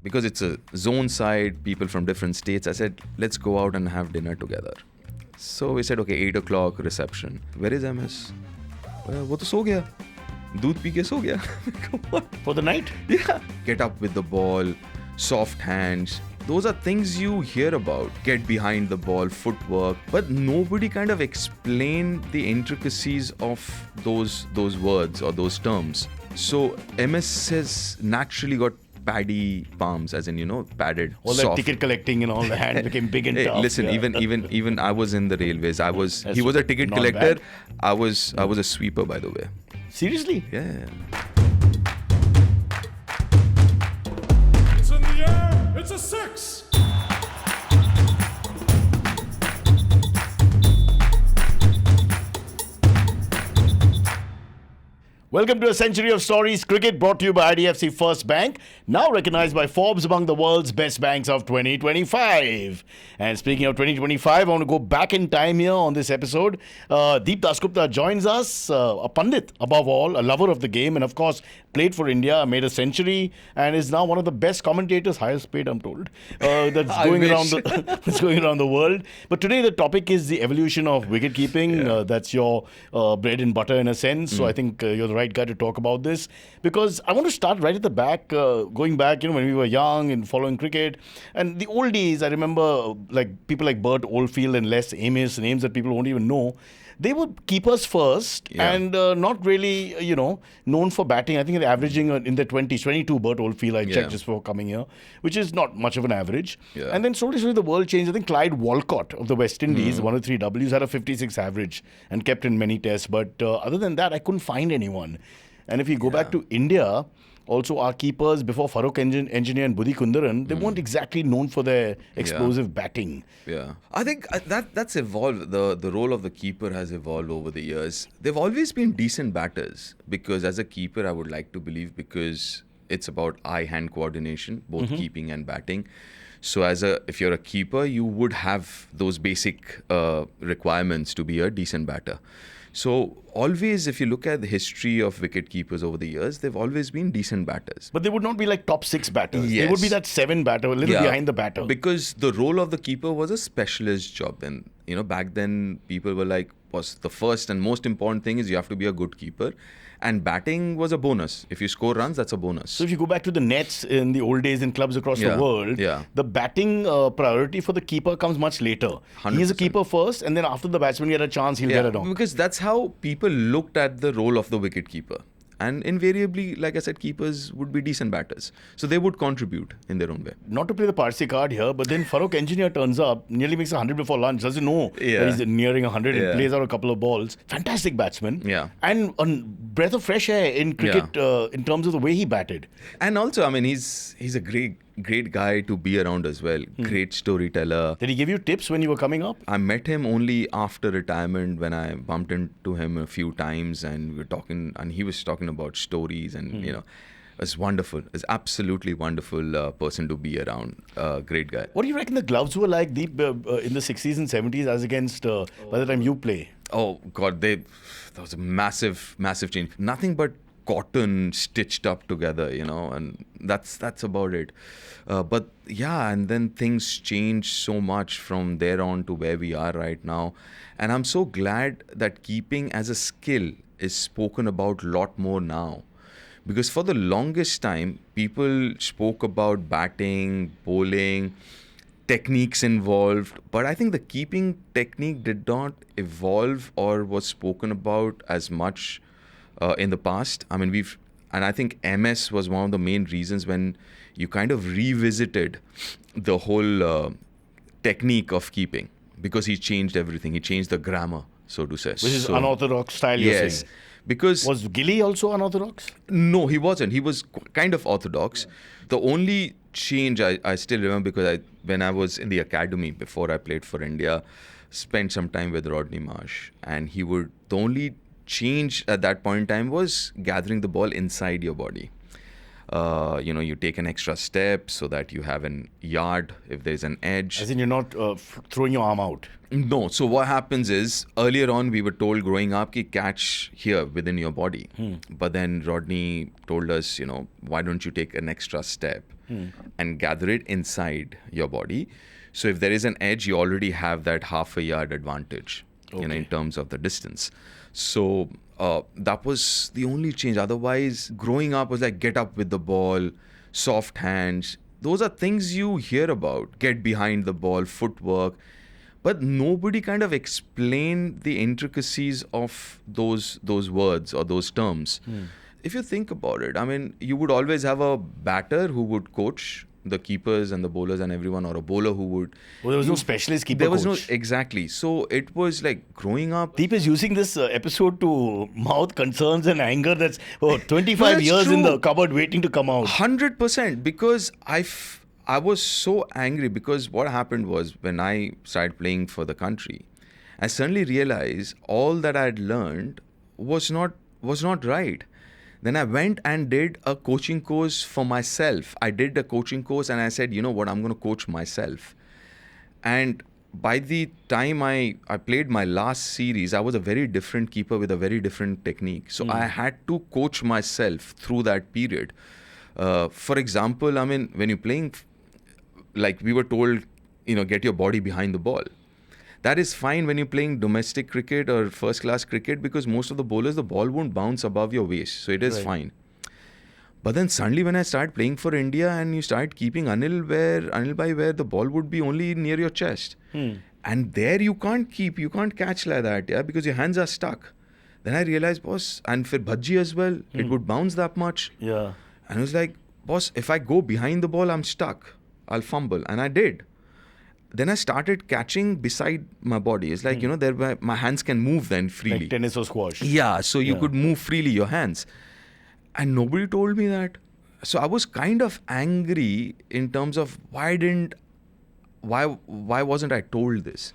because it's a zone side, people from different states, I said, let's go out and have dinner together. So we said, okay, 8 o'clock reception. Where is MS? वो तो सो गया. दूध P के सो गया. What? For the night? Yeah. Get up with the ball, soft hands. Those are things you hear about. Get behind the ball, footwork. But nobody kind of explained the intricacies of those words or those terms. So MS has naturally got paddy palms, as in, padded. All soft. that ticket collecting and all the hands became big and tough. Listen, even I was in the railways. He was a ticket collector. Bad. I was a sweeper, by the way. Seriously? Yeah. It's in the air. It's a 6. Welcome to a century of stories. Cricket brought to you by IDFC FIRST Bank, now recognized by Forbes among the world's best banks of 2025. And speaking of 2025, I want to go back in time here on this episode. Deep Dasgupta joins us, a pundit above all, a lover of the game, and of course played for India, made a century, and is now one of the best commentators, highest paid, I'm told, that's going around the world. But today the topic is the evolution of wicket keeping. That's your bread and butter in a sense. So I think you're the right guy to talk about this, because I want to start right at the back, going back, when we were young and following cricket. And the old days, I remember people like Bert Oldfield and Les Amis, names that people won't even know. They were keepers first and not really, known for batting. I think they're averaging in the 20s, 22 Bert Oldfield, I checked just before coming here, which is not much of an average. Yeah. And then slowly the world changed. I think Clyde Walcott of the West Indies, one of 3 Ws, had a 56 average and kept in many tests. But other than that, I couldn't find anyone. And if you go back to India, also our keepers before Farooq Engineer and Budhi Kundaran, they weren't exactly known for their explosive batting. Yeah, I think that's evolved. The role of the keeper has evolved over the years. They've always been decent batters, because as a keeper, I would like to believe, because it's about eye-hand coordination, both keeping and batting. So if you're a keeper, you would have those basic requirements to be a decent batter. So always, if you look at the history of wicket keepers over the years, they've always been decent batters. But they would not be like top 6 batters. Yes. They would be that 7 batter, a little behind the batter. Because the role of the keeper was a specialist job. And, back then, people were like, was the first and most important thing is you have to be a good keeper. And batting was a bonus. If you score runs, that's a bonus. So if you go back to the nets in the old days in clubs across the world, the batting priority for the keeper comes much later. 100%. He's a keeper first, and then after the batsman get a chance, he'll get it on. Because that's how people looked at the role of the wicket keeper. And invariably, like I said, keepers would be decent batters. So they would contribute in their own way. Not to play the Parsi card here, but then Farooq Engineer turns up, nearly makes 100 before lunch, doesn't know that he's nearing 100 and plays out a couple of balls. Fantastic batsman. Yeah. And a breath of fresh air in cricket in terms of the way he batted. And also, he's a great guy to be around as well. Great storyteller. Did he give you tips when you were coming up? I met him only after retirement, when I bumped into him a few times, and we were talking, and he was talking about stories, and it was wonderful. It's absolutely wonderful person to be around. Great guy. What do you reckon the gloves were like deep in the 60s and 70s as against by the time you play? Oh God, there was a massive change. Nothing but cotton stitched up together, and that's about it. And then things changed so much from there on to where we are right now. And I'm so glad that keeping as a skill is spoken about a lot more now. Because for the longest time, people spoke about batting, bowling, techniques involved. But I think the keeping technique did not evolve or was spoken about as much in the past. And I think MS was one of the main reasons when you kind of revisited the whole technique of keeping, because he changed everything. He changed the grammar, so to say. Which is unorthodox style, you're saying? Because... Was Gilly also unorthodox? No, he wasn't. He was kind of orthodox. The only change I still remember, because when I was in the academy before I played for India, spent some time with Rodney Marsh, and the only change at that point in time was gathering the ball inside your body. You take an extra step so that you have an yard if there's an edge. As in you're not throwing your arm out? No. So what happens is, earlier on we were told growing up, ki catch here within your body. But then Rodney told us, why don't you take an extra step and gather it inside your body. So if there is an edge, you already have that half a yard advantage, in terms of the distance. So that was the only change. Otherwise, growing up was like get up with the ball, soft hands. Those are things you hear about. Get behind the ball, footwork. But nobody kind of explained the intricacies of those words or those terms. If you think about it, I mean, you would always have a batter who would coach the keepers and the bowlers and everyone, or a bowler who would... Well, there was no specialist keeper There was coach. no... Exactly. So it was like growing up... Deep is using this episode to mouth concerns and anger that's 25 that's years in true. the cupboard waiting to come out. 100%, because I was so angry, because what happened was when I started playing for the country, I suddenly realized all that I had learned was not right. Then I went and did a coaching course for myself. I did a coaching course and I said, you know what, I'm going to coach myself. And by the time I played my last series, I was a very different keeper with a very different technique. So I had to coach myself through that period. For example, I mean, when you're playing, like we were told, get your body behind the ball. That is fine when you're playing domestic cricket or first class cricket, because most of the bowlers, the ball won't bounce above your waist. So it is fine. But then suddenly when I started playing for India and you start keeping Anil by where the ball would be only near your chest. And there you can't catch like that, because your hands are stuck. Then I realized, boss, and for bhaji as well, it would bounce that much. Yeah. And I was like, boss, if I go behind the ball, I'm stuck. I'll fumble. And I did. Then I started catching beside my body. It's like, there my hands can move then freely. Like tennis or squash. Yeah, so you could move freely your hands. And nobody told me that. So I was kind of angry in terms of why wasn't I told this?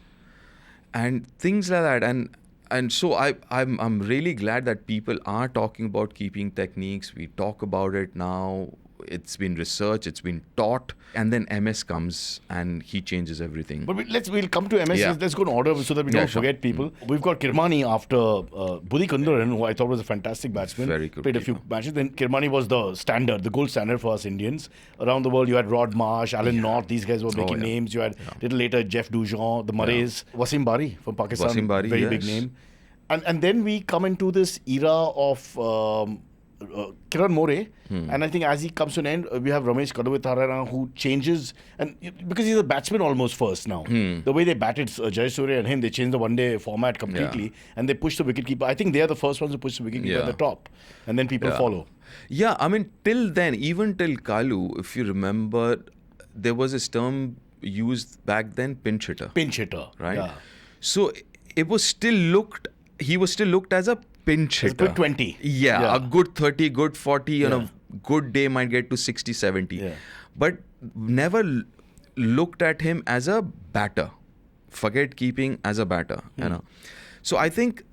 And things like that. And so I'm really glad that people are talking about keeping techniques. We talk about it now. It's been researched, it's been taught, and then MS comes and he changes everything. But we'll come to MS. Yeah. Let's go in order so that we don't forget people. We've got Kirmani after Budi Kundaran, who I thought was a fantastic batsman. Very good Played a few matches. Then Kirmani was the gold standard for us Indians. Around the world, you had Rod Marsh, Alan North. These guys were making names. You had little later Jeff Dujon, the Murrays, Wasim Bari from Pakistan. Wasim Bari, very big name. And then we come into this era of Kiran More, and I think as he comes to an end, we have Ramesh Kaluwitharana, who changes, and because he's a batsman almost first now. The way they batted Jayasuriya and him, they changed the one-day format completely, and they push the wicket-keeper. I think they are the first ones to push the wicket-keeper at the top, and then people follow. Yeah, I mean, till then, even till Kalu, if you remember, there was this term used back then, pinch hitter. Pinch hitter, right? Yeah. So he was still looked as a pinch hitter. A good 20. Yeah, a good 30, good 40, on a good day might get to 60, 70. Yeah. But never looked at him as a batter. Forget keeping as a batter, So I think,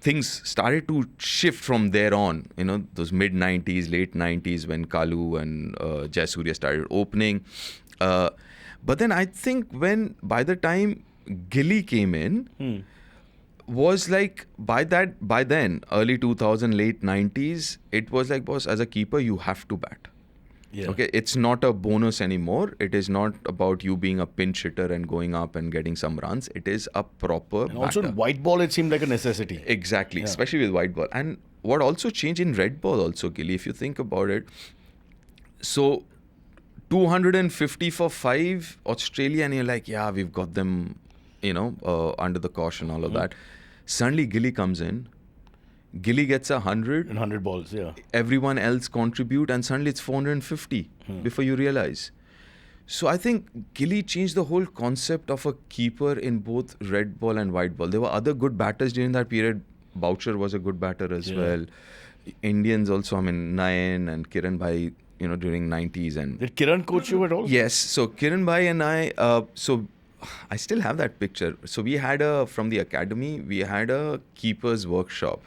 things started to shift from there on, those mid-90s, late 90s when Kalu and Jayasuriya started opening. But then I think by the time Gilly came in, was like by then early 2000 late 90s, it was like, boss, as a keeper you have to bat. Okay, it's not a bonus anymore. It is not about you being a pinch hitter and going up and getting some runs. It is a proper And also batter. in white ball, it seemed like a necessity. Exactly, especially with white ball. And what also changed in red ball also, Gilly, if you think about it, so 250 for 5 Australia, and you're like, yeah, we've got them, under the caution, all of that. Suddenly Gilly comes in, Gilly gets 100. In 100 balls, Everyone else contribute, and suddenly it's 450 before you realize. So I think Gilly changed the whole concept of a keeper in both red ball and white ball. There were other good batters during that period. Boucher was a good batter as well. Indians also, Nayan and Kiran Bhai, during 90s. And Did Kiran coach you at all? yes, so Kiran Bhai and I, I still have that picture. So we had from the academy, we had a keepers workshop.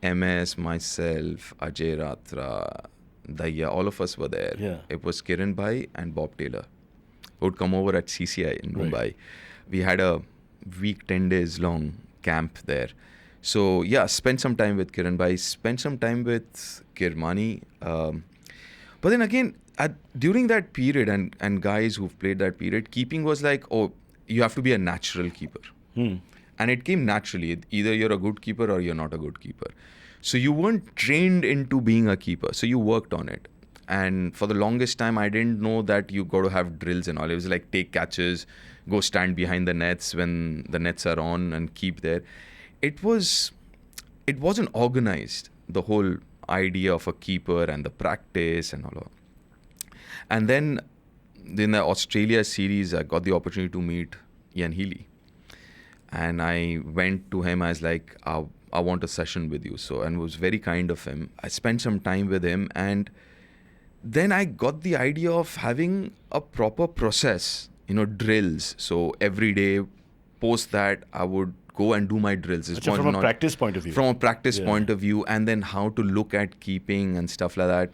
MS, myself, Ajay Ratra, Daya, all of us were there. Yeah. It was Kiran Bhai and Bob Taylor who would come over at CCI in Mumbai. We had a week, 10 days long camp there. So spent some time with Kiran Bhai, spent some time with Kirmani. But then again, during that period, and guys who've played that period, keeping was like, oh, you have to be a natural keeper. And it came naturally. Either you're a good keeper or you're not a good keeper. So you weren't trained into being a keeper. So you worked on it. And for the longest time, I didn't know that you got to have drills and all. It was like take catches, go stand behind the nets when the nets are on and keep there. It wasn't organized, the whole idea of a keeper and the practice and all of that. And then in the Australia series, I got the opportunity to meet Ian Healy. And I went to him. I was like, I want a session with you. So, and it was very kind of him. I spent some time with him, and then I got the idea of having a proper process, drills. So every day, post that, I would go and do my drills. It's from a practice point of view. From a practice point of view, and then how to look at keeping and stuff like that.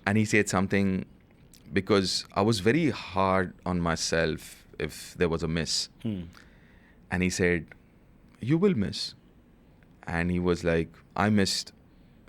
And he said something, because I was very hard on myself if there was a miss. And he said, you will miss. And he was like,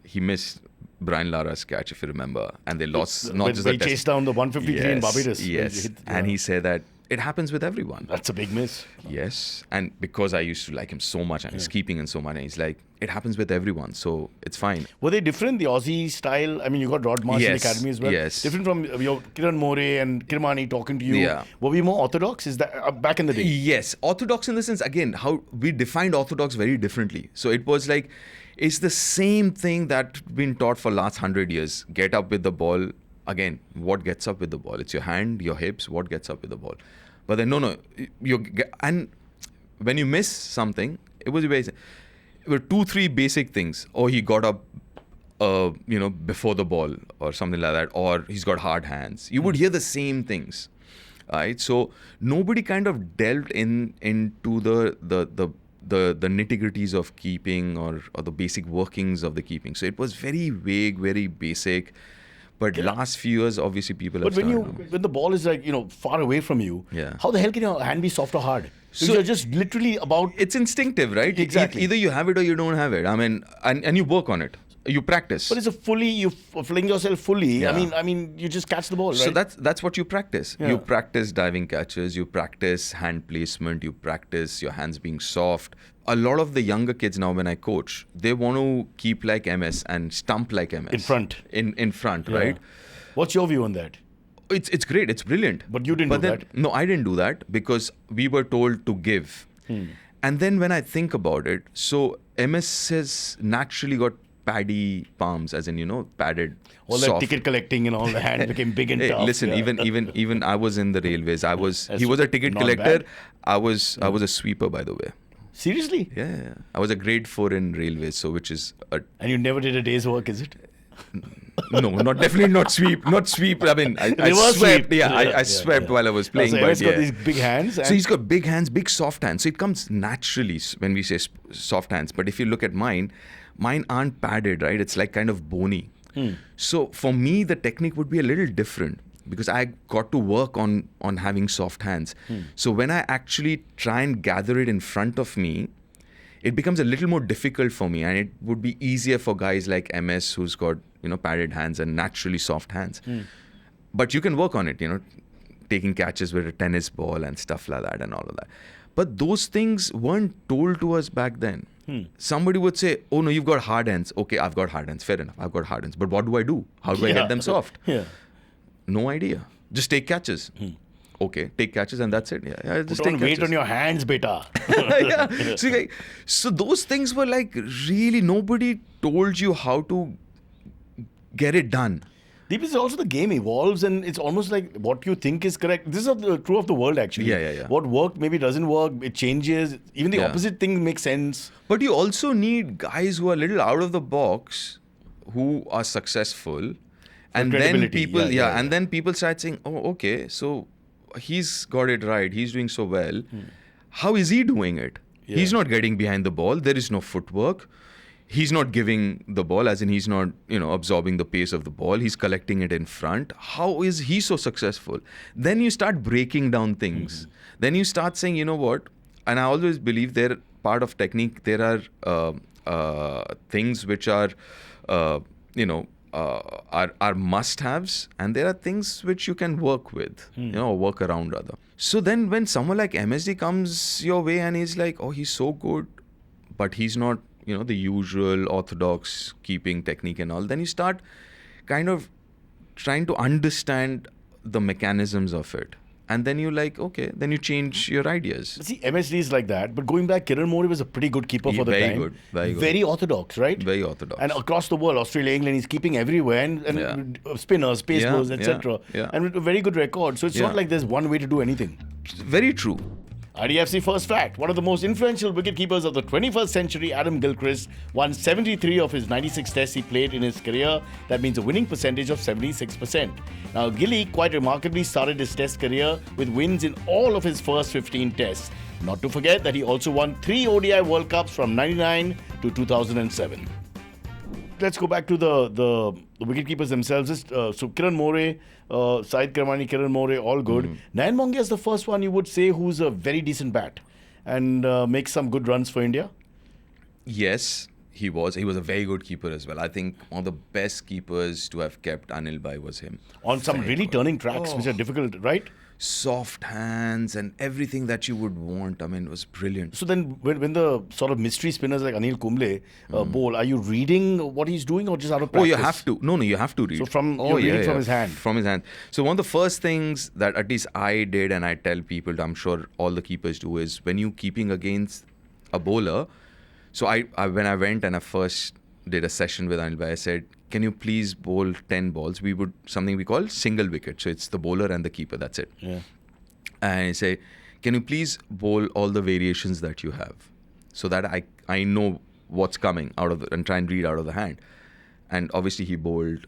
he missed Brian Lara's catch, if you remember. And they lost, not just the test. They chased down the 153 in Barbados. Yes. And he said that it happens with everyone. That's a big miss. Yes. And because I used to like him so much and his keeping and so much, and he's like, it happens with everyone. So it's fine. Were they different, the Aussie style? I mean, you got Rod Marsh in the academy as well. Yes. Different from your Kiran More and Kirmani talking to you. Yeah. Were we more orthodox? Is that back in the day? Yes. Orthodox in the sense, again, how we defined orthodox very differently. So it was like, it's the same thing that's been taught for last 100 years. Get up with the ball. Again, what gets up with the ball? It's your hand, your hips, what gets up with the ball? But then, no. And when you miss something, it was basic. It were 2-3 basic things. Or he got up, before the ball or something like that. Or he's got hard hands. You would hear the same things. Right? So nobody kind of delved into the nitty-gritties of keeping or the basic workings of the keeping. So it was very vague, very basic. But last few years, obviously, people have started. But when the ball is like, far away from you, how the hell can your hand be soft or hard? So you're just literally about... It's instinctive, right? Exactly. Either you have it or you don't have it. I mean, and you work on it. You practice. But it's you fling yourself fully. Yeah. I mean, you just catch the ball, right? So that's what you practice. Yeah. You practice diving catches. You practice hand placement. You practice your hands being soft. A lot of the younger kids now, when I coach, they want to keep like MS and stump like MS. In front. In front, right? What's your view on that? It's great. It's brilliant. But you didn't do that? No, I didn't do that because we were told to give. And then when I think about it, so MS has naturally got paddy palms, as in, padded. All that ticket collecting and all the hand became big and tough. Listen, even I was in the railways. He was a ticket collector. Bad. I was a sweeper, by the way. Seriously? Yeah. I was a grade 4 in railways, so which is And you never did a day's work, is it? No, definitely not sweep. Not sweep. I mean, I swept. Sweep. Yeah, I swept while I was playing. So he's got these big hands. So he's got big hands, big soft hands. So it comes naturally when we say soft hands. But if you look at mine aren't padded, right? It's like kind of bony. So for me, the technique would be a little different because I got to work on having soft hands. So when I actually try and gather it in front of me, it becomes a little more difficult for me, and it would be easier for guys like MS who's got padded hands and naturally soft hands. But you can work on it, taking catches with a tennis ball and stuff like that and all of that. But those things weren't told to us back then. Somebody would say, oh no, you've got hard hands. Okay, I've got hard hands. Fair enough, I've got hard hands. But what do I do? How do I get them soft? No idea. Just take catches. Okay, take catches and that's it. Yeah, just Put on weight on your hands, beta. So those things were like really nobody told you how to get it done. Deep, is also the game evolves and it's almost like what you think is correct. This is true of the world actually. Yeah. What worked maybe doesn't work. It changes. Even the opposite thing makes sense. But you also need guys who are a little out of the box, who are successful. And then people, and then people start saying, oh, okay, so he's got it right. He's doing so well. How is he doing it? He's not getting behind the ball. There is no footwork. He's not giving the ball, as in he's not, absorbing the pace of the ball. He's collecting it in front. How is he so successful? Then you start breaking down things. Then you start saying, you know what? And I always believe they're part of technique. There are things which are, are must-haves, and there are things which you can work with, or work around rather. So then when someone like MSD comes your way and he's like, oh, he's so good, but he's not, the usual orthodox keeping technique and all, then you start kind of trying to understand the mechanisms of it. And then you okay, then you change your ideas. See, MSD is like that, but going back, Kiran More was a pretty good keeper for the very time. Good, very good. Very orthodox, right? Very orthodox. And across the world, Australia, England, he's keeping everywhere, and spinners, pace bowlers, etc. And with a very good record. So it's not like there's one way to do anything. Very true. IDFC First Fact. One of the most influential wicket-keepers of the 21st century, Adam Gilchrist, won 73 of his 96 tests he played in his career. That means a winning percentage of 76%. Now, Gilly quite remarkably started his test career with wins in all of his first 15 tests. Not to forget that he also won 3 ODI World Cups from 99 to 2007. Let's go back to the wicket-keepers themselves. So Kiran More, Saeed Karmani, Kiran More, all good. Nayan Mongia is the first one you would say who's a very decent bat and makes some good runs for India. Yes, he was. He was a very good keeper as well. I think one of the best keepers to have kept Anil Bhai was him. On some really turning tracks, which are difficult, right? Soft hands and everything that you would want. I mean, it was brilliant. So then when the sort of mystery spinners like Anil Kumble bowl, are you reading what he's doing or just out of practice? Oh, you have to. No, you have to read. So you're reading from his hand? From his hand. So one of the first things that at least I did, and I tell people, I'm sure all the keepers do, is when you keeping against a bowler. So I when I went and I first did a session with Anil Bhai, I said, can you please bowl 10 balls? We would, something we call single wicket. So it's the bowler and the keeper, that's it. Yeah. And I say, can you please bowl all the variations that you have so that I know what's coming out of and try and read out of the hand. And obviously he bowled.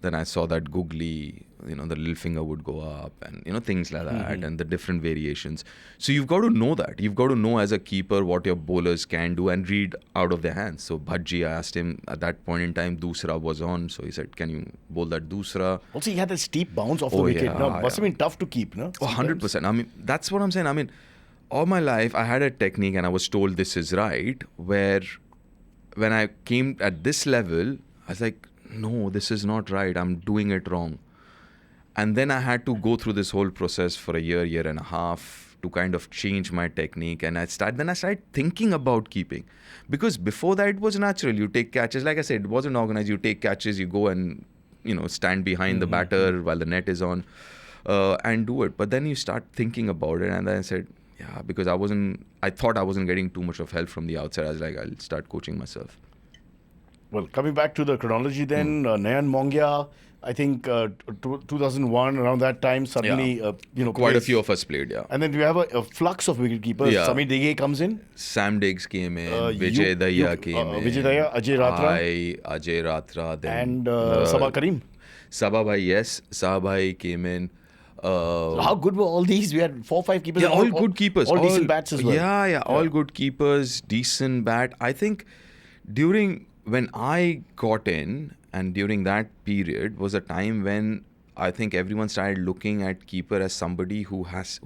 Then I saw that googly, the little finger would go up and, things like that and the different variations. So you've got to know that. You've got to know as a keeper what your bowlers can do and read out of their hands. So Bhaji, I asked him at that point in time, Dusra was on. So he said, can you bowl that Dusra? Also, he had a steep bounce off the wicket. Yeah, must have been tough to keep, no? 100%. I mean, that's what I'm saying. I mean, all my life I had a technique and I was told this is right, where when I came at this level, I was like, no, this is not right. I'm doing it wrong. And then I had to go through this whole process for a year and a half to kind of change my technique. And then I started thinking about keeping. Because before that, it was natural. You take catches. Like I said, it wasn't organized. You take catches, you go and, stand behind the batter while the net is on and do it. But then you start thinking about it. And then I said, yeah, because I thought I wasn't getting too much of help from the outside. I was like, I'll start coaching myself. Well, coming back to the chronology then, Nayan Mongia, I think 2001, around that time, suddenly, quite a few of us played, yeah. And then we have a flux of wicket-keepers. Yeah. Samir Dege comes in. Sam Diggs came in. Vijay Daya came in. Vijay Daya, Ajay Ratra. Ajay Ratra. Then, and Sabah Karim. Sabah Bhai, yes. Sabah Bhai came in. How good were all these? We had 4 or 5 keepers. Yeah, all good keepers. All decent bats as well. Yeah, all good keepers, decent bat. I think when I got in, and during that period was a time when I think everyone started looking at keeper as somebody who has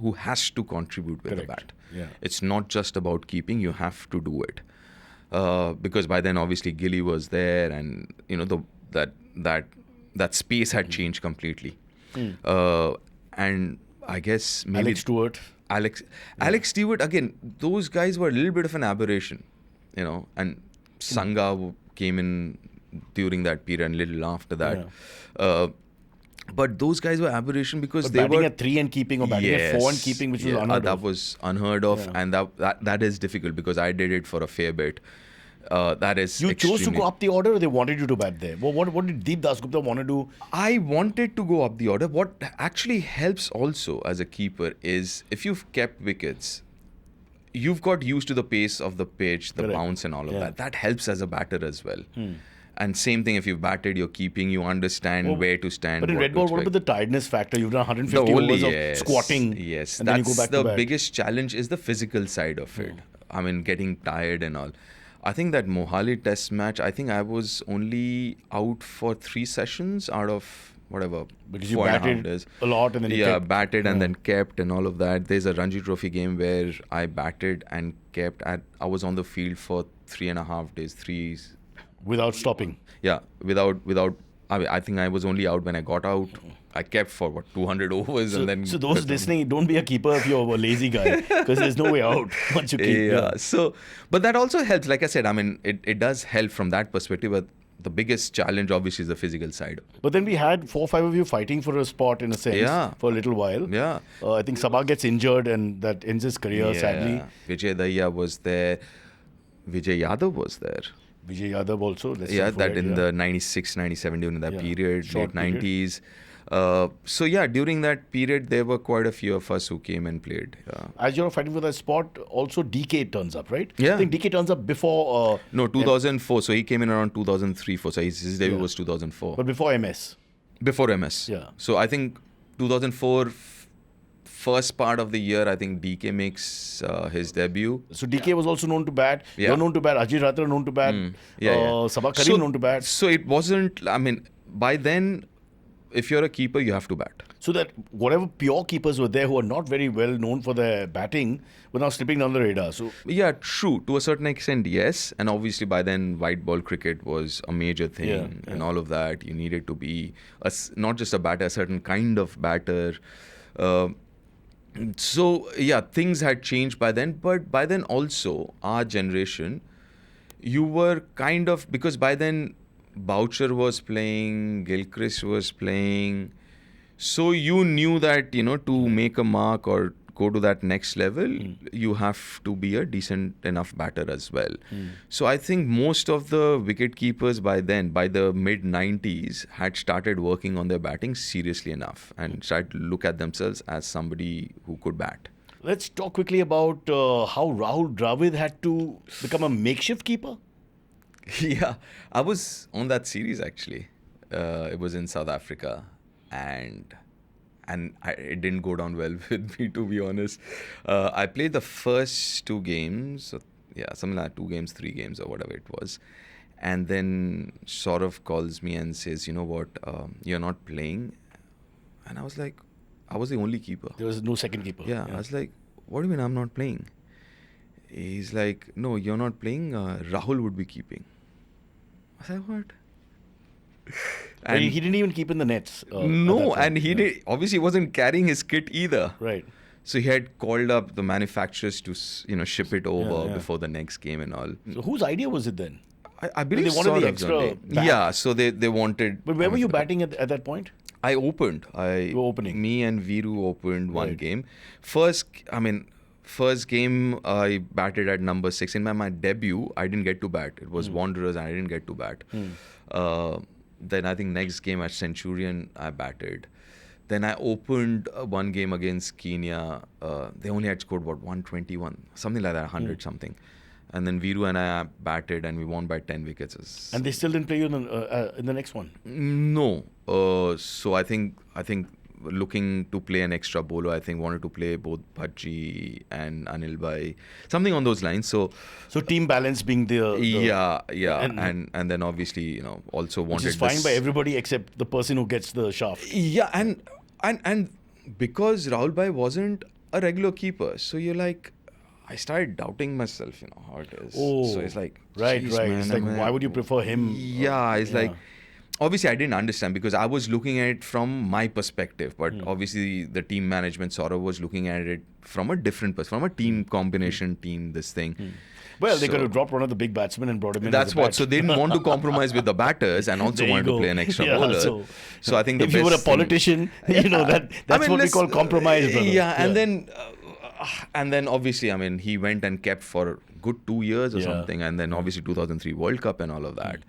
to contribute with the bat. Yeah. It's not just about keeping; you have to do it. Because by then, obviously, Gilly was there, and that space had changed completely. And I guess maybe Alex Stewart, again, those guys were a little bit of an aberration, and Sangha came in during that period and a little after that. Yeah. But those guys were aberration because they batting were at 3 and keeping or batting at 4 and keeping, which was unheard of. That was unheard of, and that is difficult because I did it for a fair bit. That is you chose to go up the order, or they wanted you to bat there? What did Deep Dasgupta want to do? I wanted to go up the order. What actually helps also as a keeper is if you've kept wickets, you've got used to the pace of the pitch, the bounce and all of that. That helps as a batter as well. And same thing, if you've batted, you're keeping, you understand where to stand. But in red ball, what about the tiredness factor? You've done 150 overs of squatting. Yes, and then you go back to the biggest challenge is the physical side of it. I mean, getting tired and all. I think that Mohali test match, I think I was only out for 3 sessions out of whatever. Because you batted a lot and then you kept. Batted and then kept and all of that. There's a Ranji Trophy game where I batted and kept. I was on the field for 3.5 days, 3. Without stopping. Yeah, without I think I was only out when I got out. I kept for 200 overs and then. So those listening, don't be a keeper if you're a lazy guy, because there's no way out once you keep. Yeah. So, but that also helps. Like I said, I mean, it does help from that perspective. But the biggest challenge, obviously, is the physical side. But then we had 4 or 5 of you fighting for a spot in a sense for a little while. Yeah. I think Sabha gets injured and that ends his career, sadly. Vijay Daya was there. Vijay Yadav was there. Vijay Yadav also. That in the 96, 97 during that period, Short late 90s. During that period, there were quite a few of us who came and played. As you're fighting for that spot, also DK turns up, right? Yeah. I think DK turns up before... no, 2004. So he came in around 2003, 4. So his debut was 2004. But before MS. Before MS. Yeah. So I think 2004, first part of the year, I think DK makes his debut. So DK was also known to bat. Yeah. You're known to bat. Ajit Ratra known to bat. Sabha Karim known to bat. So it wasn't... I mean, by then... If you're a keeper, you have to bat. So that whatever pure keepers were there who are not very well known for their batting were now slipping down the radar. So yeah, true. To a certain extent, yes. And obviously by then, white ball cricket was a major thing and all of that. You needed to be not just a batter, a certain kind of batter. Things had changed by then. But by then also, our generation, you were kind of... Because by then... Boucher was playing, Gilchrist was playing. So you knew that, to make a mark or go to that next level, you have to be a decent enough batter as well. So I think most of the wicket keepers by then, by the mid-90s, had started working on their batting seriously enough and started to look at themselves as somebody who could bat. Let's talk quickly about how Rahul Dravid had to become a makeshift keeper. Yeah, I was on that series actually. It was in South Africa, and it didn't go down well with me, to be honest. I played the first 2 games, something like 2 games, 3 games, or whatever it was, and then Saurav calls me and says, "You know what? You're not playing," and I was like, I was the only keeper. There was no second keeper. Yeah, I was like, "What do you mean I'm not playing?" He's like, "No, you're not playing. Rahul would be keeping." I said, "What?" And he didn't even keep in the nets. He obviously wasn't carrying his kit either. Right. So he had called up the manufacturers to ship it over before the next game and all. So whose idea was it then? I believe they wanted the Saurav's extra only. bat. Yeah, so they wanted. But where were you batting at that point? I opened. You were opening. Me and Viru opened one game. First game I batted at number 6. In my debut, I didn't get to bat. It was Wanderers and I didn't get to bat. Then I think next game at Centurion, I batted. Then I opened one game against Kenya. They only had scored, 121? Something like that, 100 something. And then Viru and I batted and we won by 10 wickets. And they still didn't play you in the next one? No. So I think looking to play an extra bowler, I think wanted to play both Bhaji and Anil Bhai, something on those lines. So team balance being the and then obviously also wanted. Which is fine by everybody except the person who gets the shaft. Yeah, and because Rahul Bhai wasn't a regular keeper, so you're like, I started doubting myself, how it is. Oh, so it's like, right. Man, it's like, why would you prefer him? Yeah, it's like. Obviously, I didn't understand because I was looking at it from my perspective. But obviously, the team management, Saurav, was looking at it from a different perspective, from a team combination, this thing. Well, they could have dropped one of the big batsmen and brought him in. That's what. So they didn't want to compromise with the batters and also wanted to play an extra bowler. So I think if you were a politician, that's what we call compromise, brother. Yeah, and then obviously, he went and kept for a good 2 years or something. And then obviously 2003 World Cup and all of that.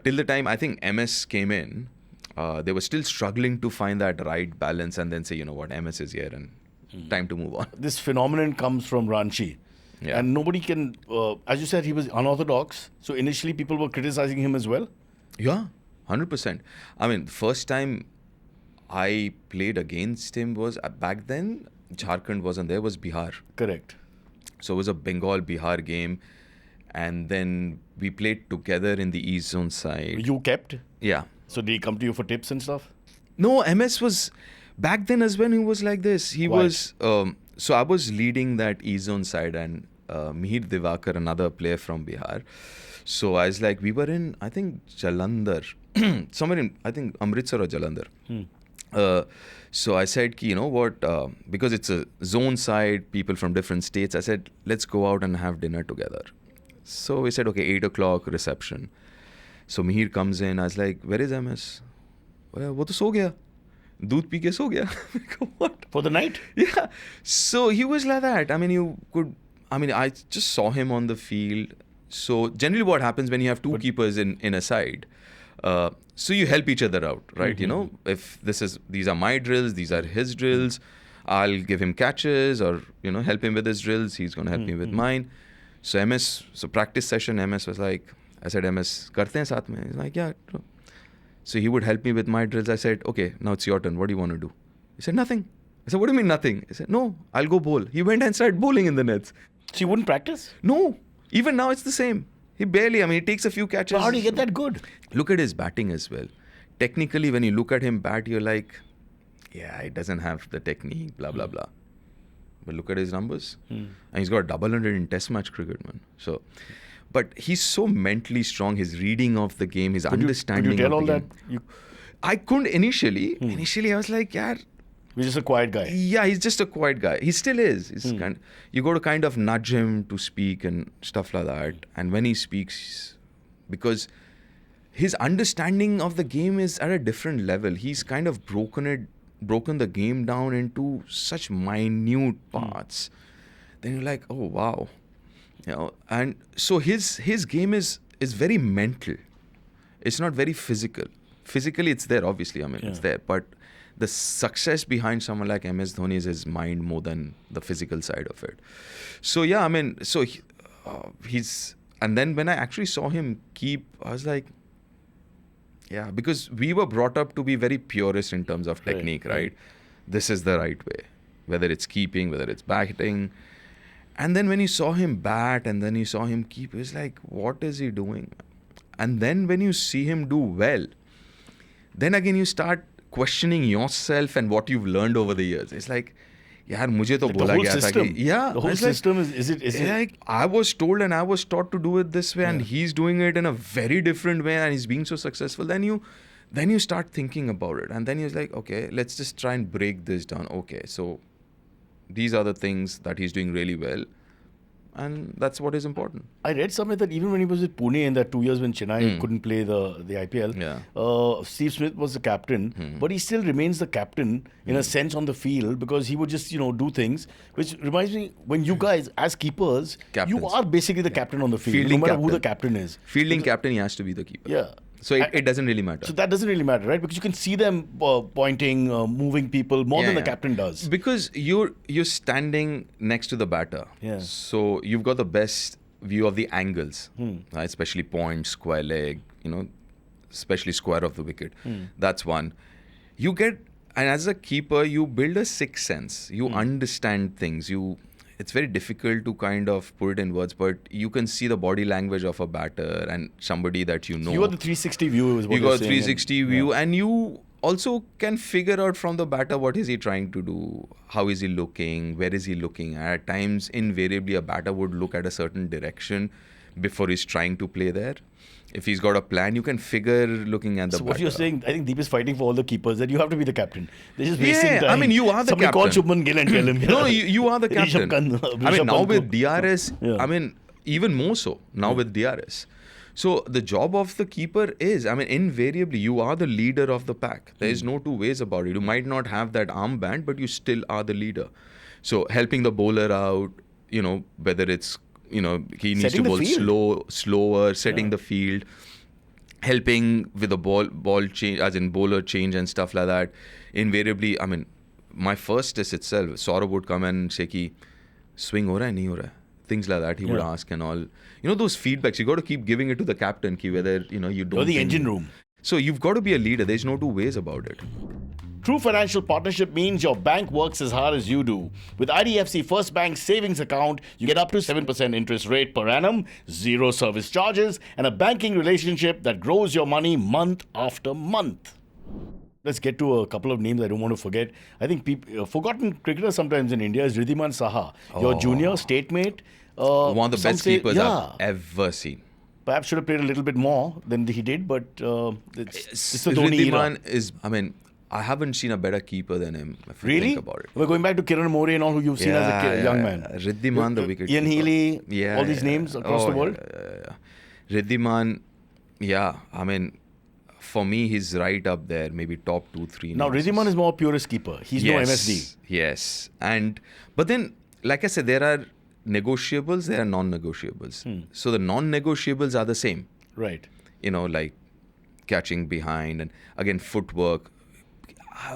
Till the time I think MS came in, they were still struggling to find that right balance and then say, you know what, MS is here and time to move on. This phenomenon comes from Ranchi. Yeah. And nobody can, as you said, he was unorthodox. So initially people were criticizing him as well? Yeah, 100%. First time I played against him was, back then, Jharkhand wasn't there, was Bihar. Correct. So it was a Bengal-Bihar game. And then we played together in the East Zone side. You kept? Yeah. So did he come to you for tips and stuff? No, MS was... Back then as well, he was like this. He was... so I was leading that East Zone side and Mihir Divakar, another player from Bihar. So I was like, we were in, I think, Jalandhar. somewhere in, I think, Amritsar or Jalandhar. So I said, you know what, because it's a zone side, people from different states, I said, let's go out and have dinner together. So we said, okay, 8 o'clock reception. So Mihir comes in, I was like, where is MS? वो तो सो गया, दूध P के सो गया. What? For the night? Yeah. So he was like that. I mean, I just saw him on the field. So generally what happens when you have two keepers in a side, so you help each other out, right? You know, if these are my drills, these are his drills, I'll give him catches or, you know, help him with his drills. He's going to help me with mine. So practice session, MS was like, I said, MS, karte hain saath mein? He's like, yeah. So he would help me with my drills. I said, okay, now it's your turn. What do you want to do? He said, nothing. I said, what do you mean nothing? He said, no, I'll go bowl. He went and started bowling in the nets. So you wouldn't practice? No. Even now it's the same. He barely, he takes a few catches. But how do you get that good? Look at his batting as well. Technically, when you look at him bat, you're like, yeah, he doesn't have the technique, blah, blah, blah. But look at his numbers. And he's got 200 in test match cricket, man. So, but he's so mentally strong. His reading of the game, his understanding could you tell of the all game. I couldn't initially. Initially, I was like, yeah. He's just a quiet guy. Yeah, he's just a quiet guy. He still is. You got to kind of nudge him to speak and stuff like that. And when he speaks, because his understanding of the game is at a different level. He's kind of broken the game down into such minute parts. Then you're like, oh wow, you know. And so his game is very mental. It's not very physical. Physically, it's there. Obviously, it's there, but the success behind someone like MS Dhoni is his mind more than the physical side of it. So yeah, he's. And then when I actually saw him keep, I was like, yeah, because we were brought up to be very purist in terms of technique, right? This is the right way, whether it's keeping, whether it's batting. And then when you saw him bat and then you saw him keep, it's like, what is he doing? And then when you see him do well, then again you start questioning yourself and what you've learned over the years. It's like, yaar, mujhe to bola gaya tha ki, yeah, the whole system is it like, I was told and I was taught to do it this way, and he's doing it in a very different way, and he's being so successful. Then you start thinking about it, and then you're like, okay, let's just try and break this down. Okay, so these are the things that he's doing really well, and that's what is important. I read somewhere that even when he was at Pune in that 2 years when Chennai couldn't play the IPL, Steve Smith was the captain, but he still remains the captain in a sense on the field, because he would just, do things, which reminds me, when you guys, as keepers, you are basically the captain on the field, Fielding no matter captain. who the captain is. Fielding captain, he has to be the keeper. Yeah. So it doesn't really matter. So that doesn't really matter, right? Because you can see them pointing, moving people more than the captain does. Because you're standing next to the batter. Yeah. So you've got the best view of the angles, right? Especially point, square leg, especially square of the wicket. That's one. And as a keeper, you build a sixth sense. You understand things. It's very difficult to kind of put it in words, but you can see the body language of a batter and somebody that you know. You got the 360 view is what you you're got saying. 360 view, and you also can figure out from the batter what is he trying to do, how is he looking, where is he looking. At times, invariably, a batter would look at a certain direction before he's trying to play there. If he's got a plan, you can figure looking at the So batter. what you're saying, I think Deep is fighting for all the keepers, that you have to be the captain. They're just wasting time. You are the Somebody captain. call Shubman Gill and tell him. No, you are the captain. Rishabh Now Pant with ko- DRS, Yeah. even more so now with DRS. So the job of the keeper is, invariably, you are the leader of the pack. There is no two ways about it. You might not have that armband, but you still are the leader. So helping the bowler out, whether it's, he needs Setting to the bowl field. slower, setting the field, helping with the ball change, as in bowler change and stuff like that. Invariably, my first test itself, Saurabh would come and say ki, swing ho raha hai, nahi ho raha hai. Things like that he would ask and all. Those feedbacks, you got to keep giving it to the captain ki whether, you don't. Or the think- engine room. So you've got to be a leader. There's no two ways about it. True financial partnership means your bank works as hard as you do. With IDFC FIRST Bank savings account, you get up to 7% interest rate per annum, 0 service charges, and a banking relationship that grows your money month after month. Let's get to a couple of names I don't want to forget. I think forgotten cricketer sometimes in India is Wriddhiman Saha, your junior state mate. One of the some best say- keepers I've ever seen. Perhaps should have played a little bit more than he did, but it's the Dhoni era. Wriddhiman is, I haven't seen a better keeper than him, if you Really? think about it. We're going back to Kiran More and all who you've seen as a young man. Wriddhiman, the wicket Ian keeper. Healy, all these names across the world. Wriddhiman, for me, he's right up there, maybe top 2-3. Now, names. Wriddhiman is more purist keeper. He's no MSD. Yes. But then, like I said, there are negotiables, there are non-negotiables. So the non-negotiables are the same. Right. Like catching behind and again footwork.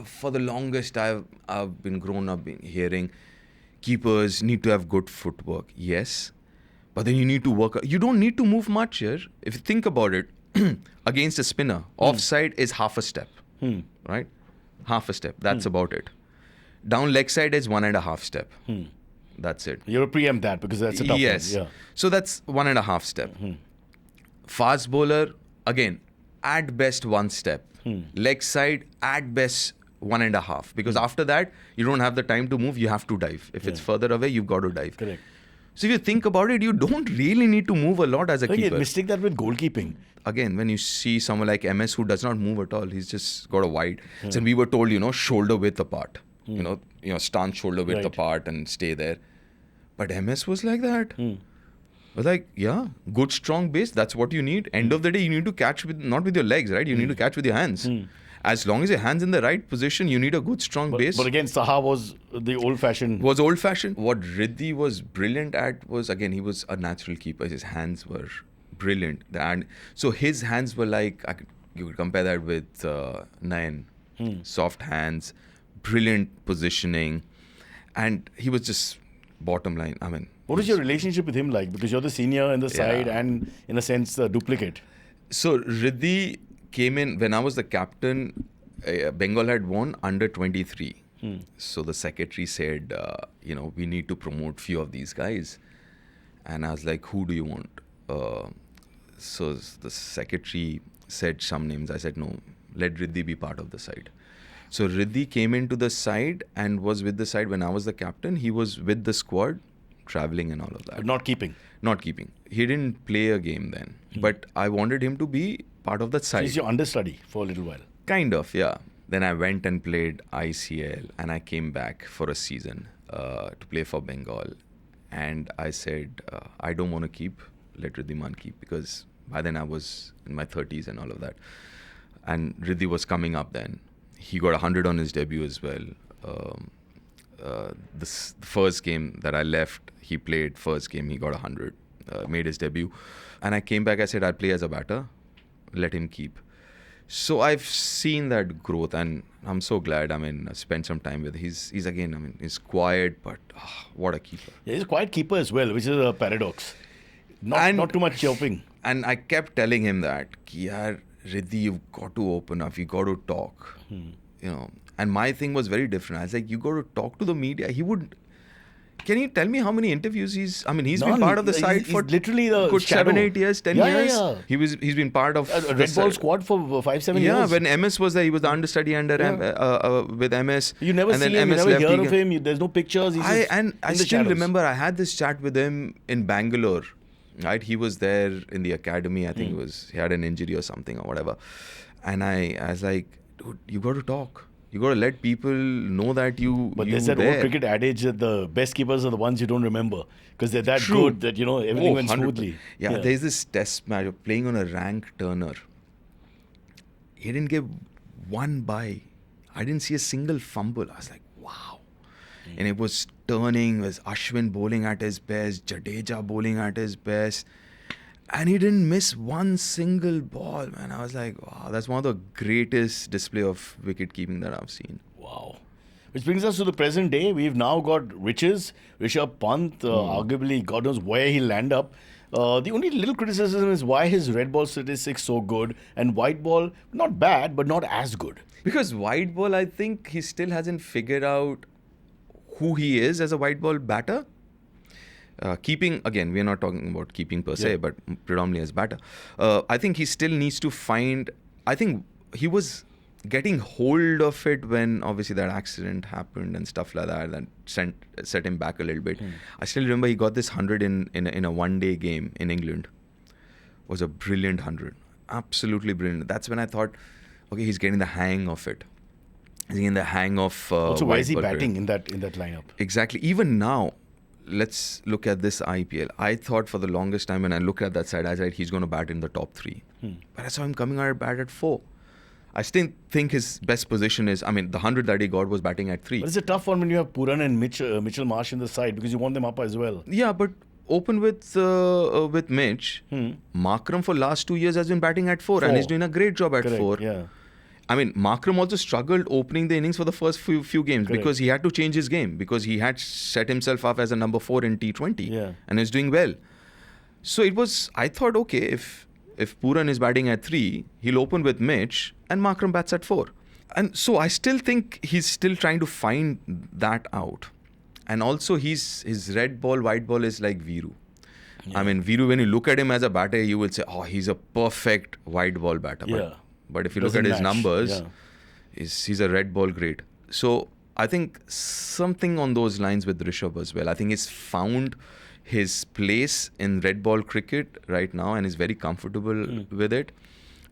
For the longest, I've been grown up hearing keepers need to have good footwork. Yes, but then you need to work. You don't need to move much here. If you think about it, against a spinner, offside is half a step, right? Half a step. That's about it. Down leg side is 1.5 step. That's it. You'll preempt that because that's a tough Yes. one. Yeah. So that's 1.5 step. Fast bowler, again, at best 1 step. Leg side, at best 1.5. Because after that, you don't have the time to move. You have to dive. If it's further away, you've got to dive. Correct. So if you think about it, you don't really need to move a lot as a keeper. Mistake that with goalkeeping. Again, when you see someone like MS who does not move at all, he's just got a wide. So we were told, shoulder width apart. Stance shoulder width apart and stay there. But MS was like that. Was like, good strong base. That's what you need. End of the day, you need to catch not with your legs, right? You need to catch with your hands. As long as your hands in the right position, you need a good strong base. But again, Saha was the old-fashioned. Was old-fashioned. What Riddhi was brilliant at was, again, he was a natural keeper. His hands were brilliant. And so his hands were like, you could compare that with Nayan. Soft hands, brilliant positioning. And he was just bottom line. What is your relationship with him like? Because you're the senior in the side and, in a sense, the duplicate. So Riddhi came in when I was the captain. Bengal had won under 23. So the secretary said, we need to promote few of these guys. And I was like, who do you want? So the secretary said some names. I said, no, let Riddhi be part of the side. So Riddhi came into the side and was with the side when I was the captain. He was with the squad, traveling and all of that. But not keeping. Not keeping. He didn't play a game then. But I wanted him to be part of that side. So he's your understudy for a little while. Kind of, yeah. Then I went and played ICL and I came back for a season to play for Bengal. And I said, I don't want to keep, let Wriddhiman keep, because by then I was in my 30s and all of that. And Riddhi was coming up then. He got 100 on his debut as well. The first game that I left, he played first game, he got 100, made his debut. And I came back, I said, I'll play as a batter, let him keep. So I've seen that growth and I'm so glad, I spent some time with him. He's again, he's quiet, but what a keeper. Yeah, he's a quiet keeper as well, which is a paradox. Not too much chirping. And I kept telling him that, Yaar, Riddhi, you've got to open up, you got to talk, And my thing was very different. I was like, you got to talk to the media. He would. Can you tell me how many interviews he's been part of the side for literally the good shadow. 7, 8 years, 10 years. Yeah. He's been part of a red ball squad for 5-7 years. Yeah, when MS was there, he was the understudy under with MS. You never see him, you never hear of him. There's no pictures. I still remember I had this chat with him in Bangalore. Right, he was there in the academy. I think he had an injury or something or whatever. And I was like, dude, you got to talk. You got to let people know that you. But there's that old cricket adage that the best keepers are the ones you don't remember because they're that good that everything went smoothly. Yeah, there's this test match of playing on a rank turner. He didn't give one bye. I didn't see a single fumble. I was like, wow. And it was turning, was Ashwin bowling at his best, Jadeja bowling at his best. And he didn't miss one single ball, man. I was like, wow, that's one of the greatest display of wicket keeping that I've seen. Wow. Which brings us to the present day. We've now got Rishabh Pant, arguably God knows where he'll land up. The only little criticism is why his red ball statistics so good and white ball, not bad, but not as good. Because white ball, I think he still hasn't figured out who he is as a white ball batter. Keeping, again, we're not talking about keeping per se, but predominantly as batter. I think he still needs to find, I think he was getting hold of it when obviously that accident happened and stuff like that set him back a little bit. I still remember he got this 100 in a one-day game in England was a brilliant 100. Absolutely brilliant. That's when I thought, okay, he's getting the hang of it. He's getting the hang of Also, where is he white ball batting cricket. in that lineup? Exactly. Even now, let's look at this IPL. I thought for the longest time when I looked at that side, I said he's going to bat in the top 3. But I saw him coming out at bat at 4. I still think his best position is, the 100 that he got was batting at 3. But it's a tough one when you have Puran and Mitchell Marsh in the side because you want them up as well. Yeah, but open with Mitch. Markram for last 2 years has been batting at 4 and he's doing a great job at Correct, 4. yeah. Markram also struggled opening the innings for the first few games because he had to change his game because he had set himself up as a number 4 in T20 and is doing well. So I thought, okay, if Puran is batting at 3, he'll open with Mitch and Markram bats at 4. And so I still think he's still trying to find that out. And also his red ball, white ball is like Viru. Yeah. Viru, when you look at him as a batter, you will say, oh, he's a perfect white ball batter. But if you look at his numbers, he's a red ball great. So I think something on those lines with Rishabh as well. I think he's found his place in red ball cricket right now and is very comfortable with it.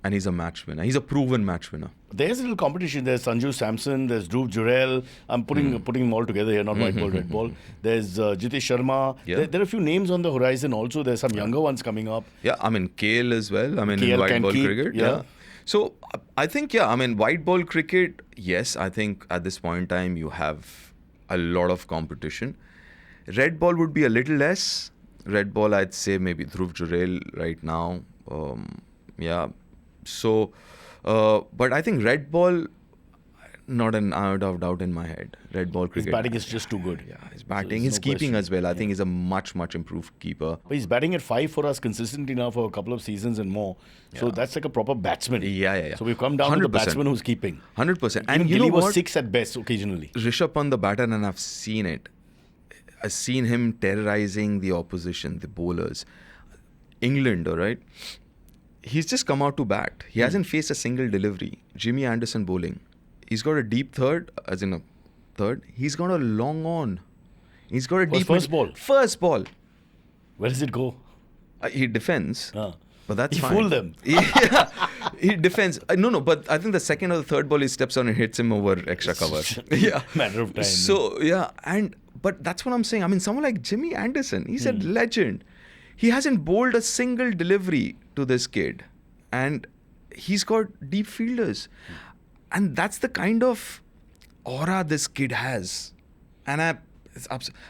And he's a match winner. He's a proven match winner. There's a little competition. There's Sanju Samson. There's Dhruv Jurel. I'm putting them all together here, not white ball, red ball. There's Jitesh Sharma. Yeah. There are a few names on the horizon also. There's some younger ones coming up. Yeah, KL as well. In KL white ball keep, cricket. Yeah. So I think, white ball cricket, yes, I think at this point in time you have a lot of competition. Red ball would be a little less. Red ball, I'd say maybe Dhruv Jurel right now. So, but I think red ball, not an out of doubt in my head. Red ball cricket. His batting is just too good. Yeah, his batting. His keeping as well. I think he's a much improved keeper. But he's batting at 5 for us consistently now for a couple of seasons and more. So that's like a proper batsman. Yeah. So we've come down 100%. To the batsman who's keeping. 100%. And you know what? Was 6 at best occasionally. Rishabh Pant, the batter, and I've seen it. I've seen him terrorizing the opposition, the bowlers. England, all right? He's just come out to bat. He hasn't faced a single delivery. Jimmy Anderson bowling. He's got a deep third, as in a third. He's got a long on. He's got a deep... First ball? First ball. Where does it go? He defends. But that's fine. He fooled them. Yeah, he defends. No, but I think the second or the third ball he steps on and hits him over extra cover. Yeah. Matter of time. So, but that's what I'm saying. Someone like Jimmy Anderson, he's a legend. He hasn't bowled a single delivery to this kid. And he's got deep fielders. And that's the kind of aura this kid has. And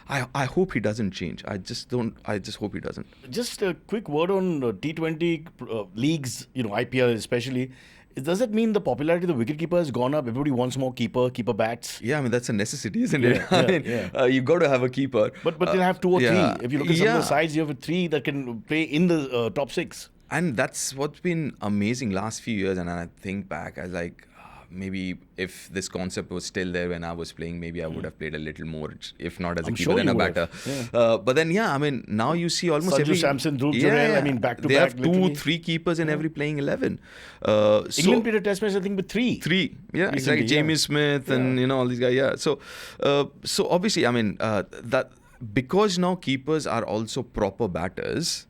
I hope he doesn't change. I just hope he doesn't. Just a quick word on T20 leagues, IPL especially. Does that mean the popularity of the wicket-keeper has gone up? Everybody wants more keeper bats? Yeah, that's a necessity, isn't it? You've got to have a keeper. But they'll have 2 or 3. If you look at some of the sides, you have 3 that can play in the top 6. And that's what's been amazing last few years. And I think back, I was like, maybe if this concept was still there when I was playing, maybe I would have played a little more, if not as a keeper, then a batter. But then, now you see almost Sanju every... Samson, Dhruv Jurel, back to they back. They have 2-3 keepers in every playing 11. England played a test match, I think, with 3. 3, yeah, exactly. Jamie Smith and, all these guys, So obviously, that because now keepers are also proper batters,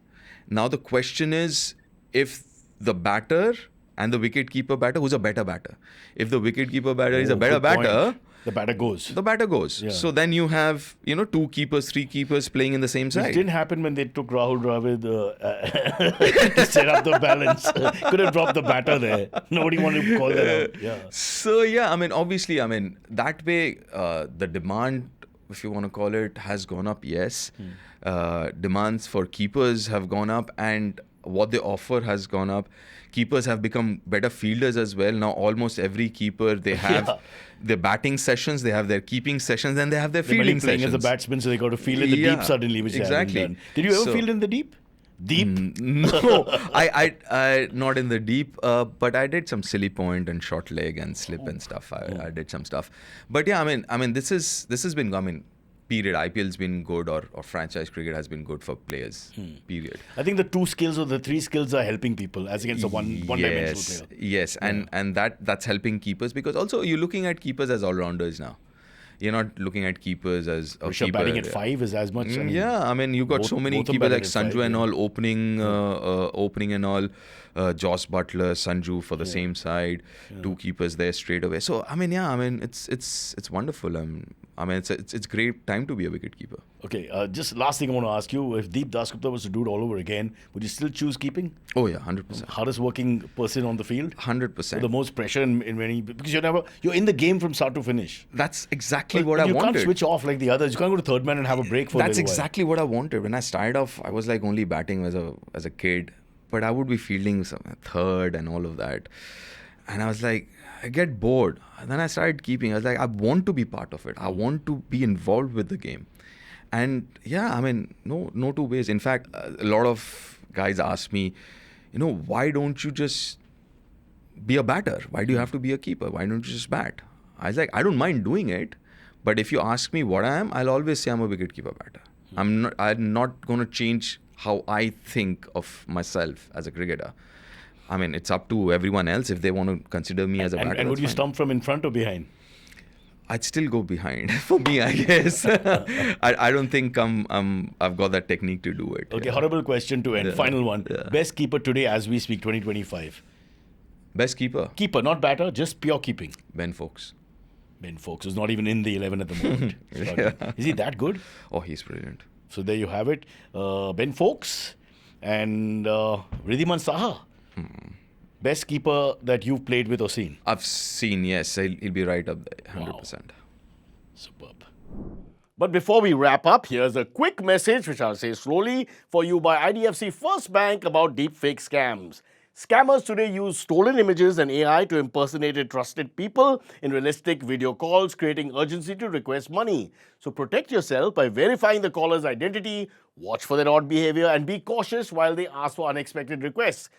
now the question is if the batter... and the wicket-keeper batter, who's a better batter? If the wicket-keeper batter is a better batter... The batter goes. The batter goes. Yeah. So then you have, 2 keepers, 3 keepers playing in the same side. It didn't happen when they took Rahul Dravid to set up the balance. Could have dropped the batter there. Nobody wanted to call that out. Yeah. So, obviously, that way, the demand, if you want to call it, has gone up, yes. Demands for keepers have gone up and what they offer has gone up. Keepers have become better fielders as well. Now almost every keeper, they have their batting sessions, they have their keeping sessions, and they have their fielding playing sessions. As a batsman, so they got to field in the deep suddenly, which they haven't done. Did you ever field in the deep? No, I not in the deep, but I did some silly point and short leg and slip and stuff. I did some stuff. But this has been, period. IPL's been good or franchise cricket has been good for players, period. I think the 2 skills or the 3 skills are helping people as against the one-dimensional player. Yes, and that's helping keepers because also you're looking at keepers as all-rounders now. you're not looking at keepers as a Rishabh keeper. batting at 5 is as much. I mean, Yeah, I mean, you got so many both them keepers like batted at Sanju 5, and yeah. all opening and all. Joss Butler, Sanju for the same side, 2 keepers there straight away. So I mean, it's wonderful. I mean, it's great time to be a wicket keeper. Okay, just last thing I want to ask you: if Deep Dasgupta was to do it all over again, would you still choose keeping? Oh yeah, 100%. Hardest working person on the field, 100%. the most pressure in many, because you're in the game from start to finish. That's exactly But what I you wanted. can't switch off like the others. You can't go to third man and have a break for a That's little while. exactly what I wanted. When I started off, I was like only batting as a kid, but I would be fielding third and all of that, and I was like, I get bored. And then I started keeping. I was like, I want to be part of it. I want to be involved with the game, and yeah, I mean, no two ways. In fact, a lot of guys ask me, why don't you just be a batter? Why do you have to be a keeper? Why don't you just bat? I was like, I don't mind doing it, but if you ask me what I am, I'll always say I'm a wicket-keeper batter. I'm not going to change how I think of myself as a cricketer. I mean, it's up to everyone else if they want to consider me as a batter. And would that's you fine. stump from in front or behind? I'd still go behind. For me, I guess. I don't think I've got that technique to do it. Okay, Yeah. horrible question to end. Yeah. Final one. Yeah. Best keeper today as we speak, 2025. Best keeper, Keeper, not batter, just pure keeping. Ben Foakes. Ben Foakes is not even in the 11 at the moment. Is he that good? Oh, he's brilliant. So there you have it. Ben Foakes and Wriddhiman Saha. Best keeper that you've played with or seen. I've seen, yes. He'll be right up there, 100%. Superb. But before we wrap up, here's a quick message, which I'll say slowly, for you by IDFC FIRST Bank about deepfake scams. Scammers today use stolen images and AI to impersonate trusted people in realistic video calls, creating urgency to request money. So protect yourself by verifying the caller's identity, watch for their odd behavior, and be cautious while they ask for unexpected requests.